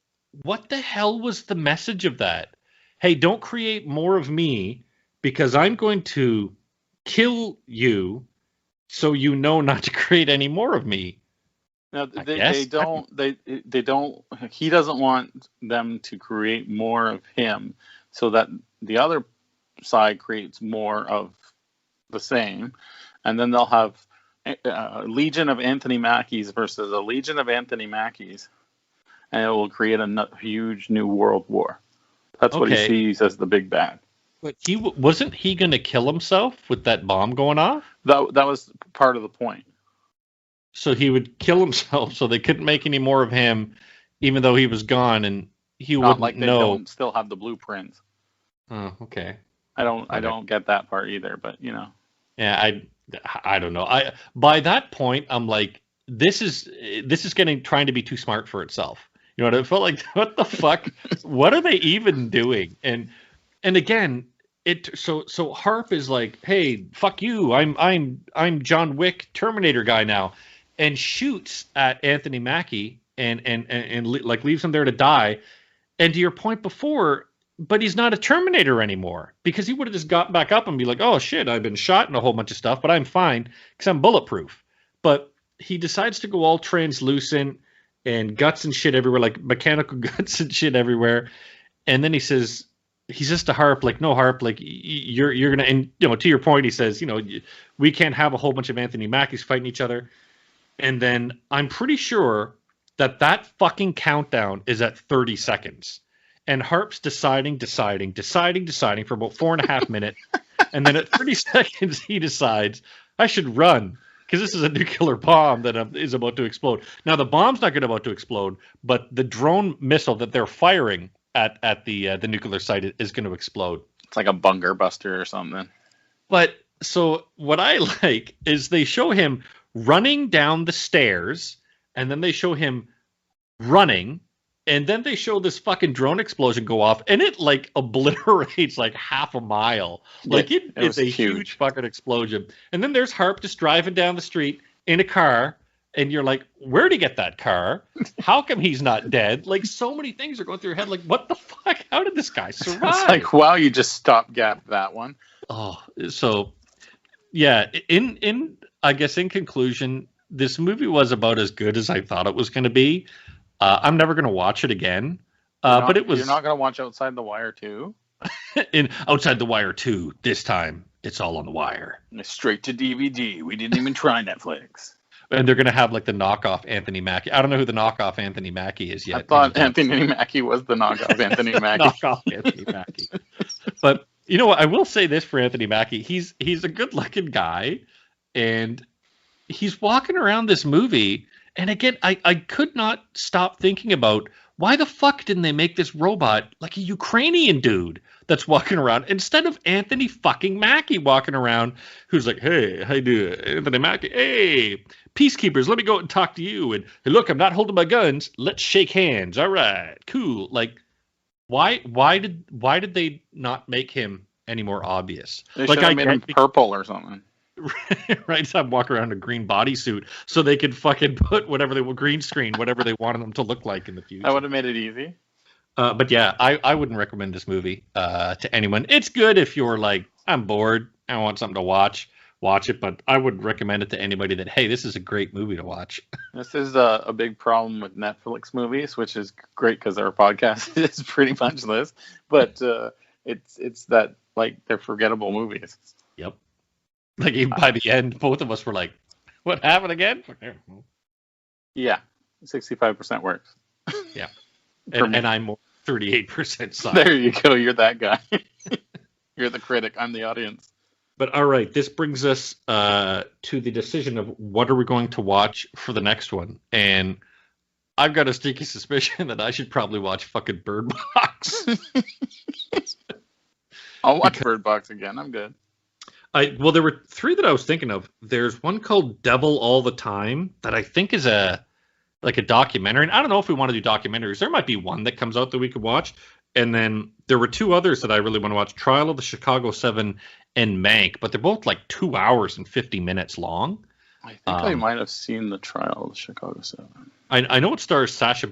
A: what the hell was the message of that? Hey, don't create more of me because I'm going to kill you, so you know not to create any more of me.
B: No, they don't. They don't. He doesn't want them to create more of him, so that the other side creates more of the same, and then they'll have a legion of Anthony Mackies versus a legion of Anthony Mackies, and it will create a huge new world war. That's what he sees as the big bad.
A: But wasn't he going to kill himself with that bomb going off?
B: That was part of the point.
A: So he would kill himself, so they couldn't make any more of him, even though he was gone, and he wouldn't know.
B: They don't still have the blueprints.
A: Oh, okay.
B: I don't get that part either, but
A: Yeah, I don't know. By that point, I'm like, this is trying to be too smart for itself. You know, it felt like, what the fuck? What are they even doing? And again, so Harp is like, hey, fuck you. I'm John Wick Terminator guy now, and shoots at Anthony Mackie and like leaves him there to die. And to your point before, but he's not a Terminator anymore, because he would have just got back up and be like, oh shit, I've been shot and a whole bunch of stuff, but I'm fine because I'm bulletproof. But he decides to go all translucent and guts and shit everywhere, like mechanical guts and shit everywhere. And then he says to Harp, like, no, Harp, like, you're gonna, and to your point, he says, we can't have a whole bunch of Anthony Mackies fighting each other. And then I'm pretty sure that fucking countdown is at 30 seconds. And Harp's deciding for about 4.5 minutes. And then at 30 seconds, he decides, I should run, because this is a nuclear bomb that is about to explode. Now, the bomb's not about to explode, but the drone missile that they're firing at the nuclear site is going to explode.
B: It's like a bunker buster or something.
A: But so what I like is they show him running down the stairs, and then they show him running, and then they show this fucking drone explosion go off, and it like obliterates like half a mile. Like it is a huge fucking explosion. And then there's Harp just driving down the street in a car, and you're like, where'd he get that car? How come he's not dead? Like, so many things are going through your head. Like, what the fuck? How did this guy survive?
B: It's like, wow, you just stopgap that one.
A: Oh, so yeah. In I guess in conclusion, this movie was about as good as I thought it was going to be. I'm never going to watch it again. But it was.
B: You're not going to watch Outside the Wire too?
A: In Outside the Wire 2, this time it's all on the wire.
B: Straight to DVD. We didn't even try Netflix.
A: And they're going to have like the knockoff Anthony Mackie. I don't know who the knockoff Anthony Mackie is yet.
B: I thought Anthony Mackie was the knockoff Anthony Mackie.
A: Knockoff Anthony Mackie. But you know what? I will say this for Anthony Mackie. He's a good-looking guy, and he's walking around this movie. And again, I could not stop thinking about why the fuck didn't they make this robot like a Ukrainian dude that's walking around instead of Anthony fucking Mackie walking around who's like, hey, how you doing? Anthony Mackie, hey, peacekeepers, let me go and talk to you. And hey, look, I'm not holding my guns. Let's shake hands. All right, cool. Like, why did they not make him any more obvious?
B: They
A: like,
B: should have made him purple or something.
A: Right, so I'm walking around in a green bodysuit so they could fucking put whatever they will green screen, whatever they wanted them to look like in the future.
B: That would have made it easy.
A: But yeah, I wouldn't recommend this movie to anyone. It's good if you're like, I'm bored, I want something to watch it, but I wouldn't recommend it to anybody that, hey, this is a great movie to watch.
B: This is a big problem with Netflix movies, which is great because our podcast is pretty much this, but it's that, like, they're forgettable movies.
A: Yep. Like, even by the end, both of us were like, what happened again?
B: Yeah, 65% works.
A: Yeah. And I'm more 38% side.
B: There you go. You're that guy. You're the critic. I'm the audience.
A: But all right, this brings us to the decision of what are we going to watch for the next one. And I've got a sneaky suspicion that I should probably watch fucking Birdbox.
B: I'll watch Birdbox again. I'm good.
A: Well, there were 3 that I was thinking of. There's one called Devil All the Time that I think is a documentary. And I don't know if we want to do documentaries. There might be one that comes out that we could watch. And then there were 2 others that I really want to watch: Trial of the Chicago 7 and Mank. But they're both like 2 hours and 50 minutes long.
B: I think I might have seen the Trial of the Chicago 7.
A: I know it stars Sacha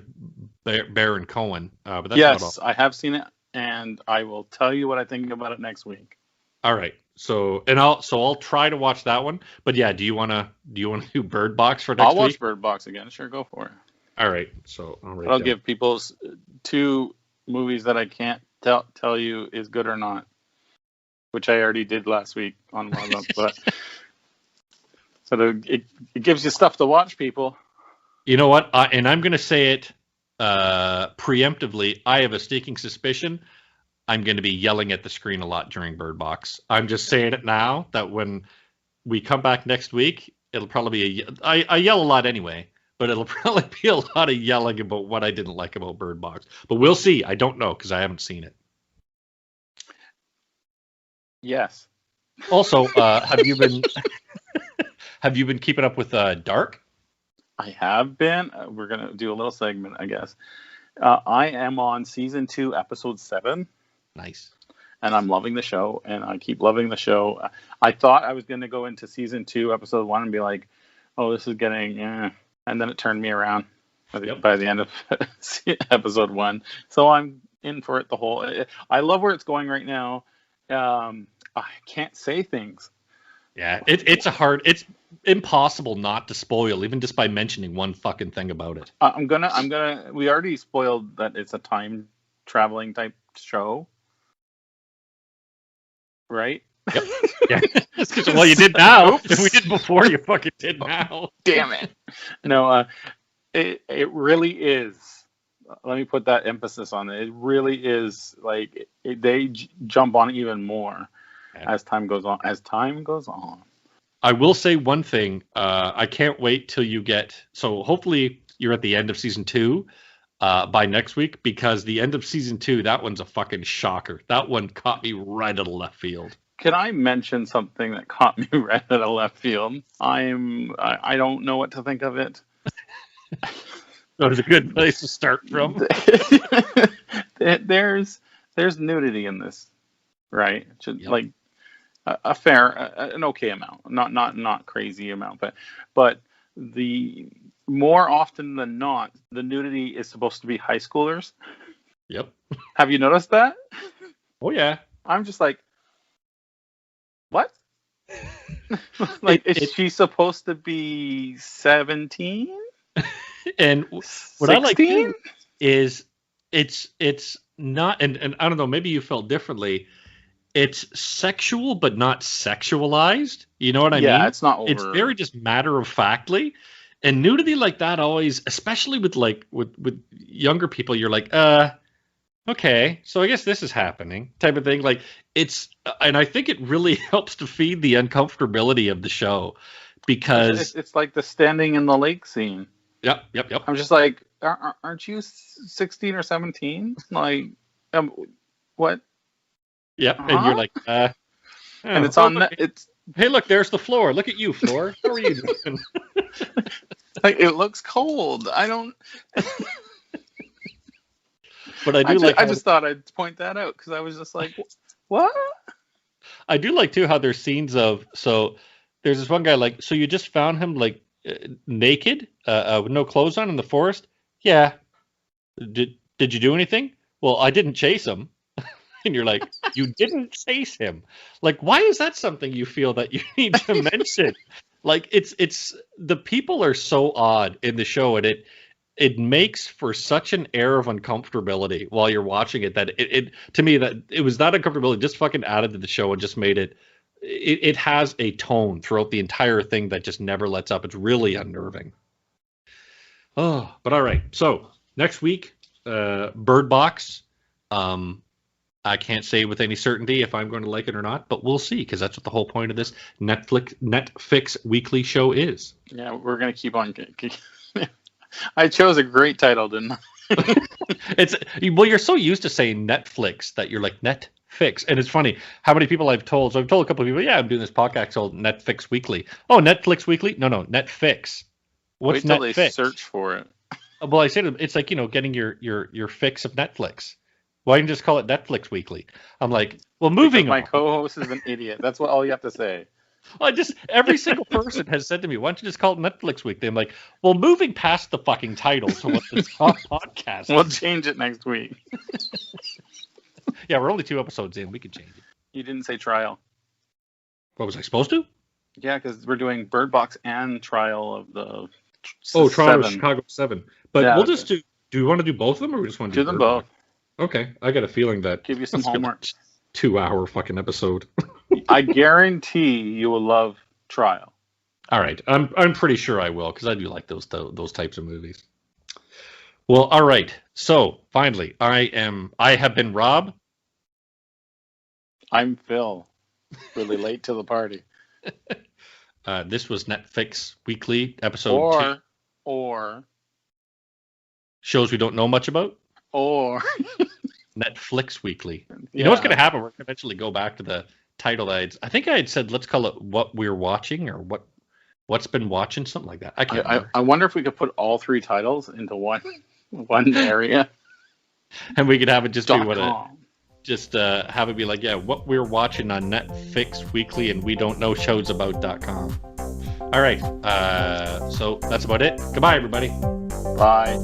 A: Baron Cohen. But that's
B: yes,
A: not all.
B: I have seen it, and I will tell you what I think about it next week.
A: All right. So I'll try to watch that one. But yeah, do you want to do Bird Box for next week?
B: I'll watch Bird Box again. Sure, go for it.
A: All right. So
B: I'll give people 2 movies that I can't tell you is good or not, which I already did last week on one of them. But so it gives you stuff to watch, people.
A: You know what? And I'm going to say it preemptively. I have a sneaking suspicion I'm going to be yelling at the screen a lot during Bird Box. I'm just saying it now that when we come back next week, it'll probably be I yell a lot anyway, but it'll probably be a lot of yelling about what I didn't like about Bird Box. But we'll see. I don't know because I haven't seen it.
B: Yes.
A: Also, have you been keeping up with Dark?
B: I have been. We're gonna do a little segment, I guess. I am on season 2, episode 7.
A: Nice.
B: And I'm loving the show, and I keep loving the show. I thought I was going to go into season 2, episode 1, and be like, "Oh, this is getting," and then it turned me around by the end of episode 1. So I'm in for it the whole. I love where it's going right now. I can't say things.
A: Yeah, it's impossible not to spoil, even just by mentioning one fucking thing about it.
B: I'm gonna. We already spoiled that it's a time traveling type show. Right?
A: Yep. Yeah. Well, you did now. If we did before, you fucking did now.
B: Damn it. No, it really is. Let me put that emphasis on it. It really is like they jump on even more as time goes on. I
A: will say one thing. I can't wait till you get. So hopefully you're at the end of season 2. By next week, because the end of season 2, that one's a fucking shocker. That one caught me right out of left field.
B: Can I mention something that caught me right out of left field? I don't know what to think of it.
A: That was a good place to start from.
B: There's nudity in this, right?
A: Yep.
B: Like a fair, an okay amount, not crazy amount, but the more often than not, the nudity is supposed to be high schoolers.
A: Yep.
B: Have you noticed that?
A: Oh, yeah.
B: I'm just like, what? Like, is she supposed to be 17?
A: And what 16? I like too is it's not, and I don't know, maybe you felt differently. It's sexual, but not sexualized. You know what I mean?
B: Yeah, it's not over.
A: It's very just matter of factly. And nudity like that always, especially with with younger people, you're like, okay, so I guess this is happening, type of thing. Like it's, and I think it really helps to feed the uncomfortability of the show, because
B: it's like the standing in the lake scene.
A: Yep.
B: I'm just like, aren't you 16 or 17? Like, what?
A: Yep. Uh-huh. And you're like,
B: and it's on. It's
A: hey, look, there's the floor. Look at you, floor. How are you doing?
B: Like, it looks cold. I don't.
A: But I
B: just thought I'd point that out, because I was just like, what?
A: I do like too how there's scenes of, so there's this one guy, like, so you just found him like naked, with no clothes on in the forest. Yeah. Did you do anything? Well, I didn't chase him. And you're like, you didn't chase him. Like, why is that something you feel that you need to mention? Like, it's the people are so odd in the show, and it makes for such an air of uncomfortability while you're watching it, that it to me, that it was that uncomfortability just fucking added to the show and just made it has a tone throughout the entire thing that just never lets up. It's really unnerving. Oh, but all right. So next week, Birdbox. I can't say with any certainty if I'm going to like it or not, but we'll see, because that's what the whole point of this Netflix weekly show is.
B: Yeah, we're going to keep on. I chose a great title, didn't I?
A: Well, you're so used to saying Netflix that you're like Netflix, and it's funny how many people I've told. So I've told a couple of people, yeah, I'm doing this podcast called Netflix Weekly. Oh, Netflix Weekly? No, Netflix. What's
B: Wait till
A: Netflix?
B: They search for it.
A: Well, I say to them, it's like, getting your fix of Netflix. Why don't you just call it Netflix Weekly? I'm like, well, moving on.
B: My co-host is an idiot. That's what all you have to say.
A: Well, every single person has said to me, why don't you just call it Netflix Weekly? I'm like, well, moving past the fucking title to what this podcast is.
B: We'll change it next week.
A: Yeah, we're only 2 episodes in. We could change it.
B: You didn't say trial.
A: What, was I supposed to?
B: Yeah, because we're doing Birdbox and trial of the
A: trial of Chicago 7. But yeah, we'll just do we want to do both of them, or we just want to
B: do them both?
A: Okay, I got a feeling that
B: give you some homework.
A: 2-hour fucking episode.
B: I guarantee you will love Trial.
A: All right, I'm pretty sure I will, because I do like those types of movies. Well, all right. So finally, I have been Rob.
B: I'm Phil. Really late to the party.
A: This was Netflix Weekly episode 2.
B: Or
A: shows we don't know much about.
B: Or
A: Netflix Weekly. You know what's going to happen? We're going to eventually go back to the title that I think I had said, let's call it What We're Watching, or What's Been Watching, something like that. I can't remember.
B: I wonder if we could put all 3 titles into one area.
A: And we could have it just be have it be like, yeah, What We're Watching on Netflix Weekly and we don't know shows about.com. All right. So that's about it. Goodbye, everybody.
B: Bye.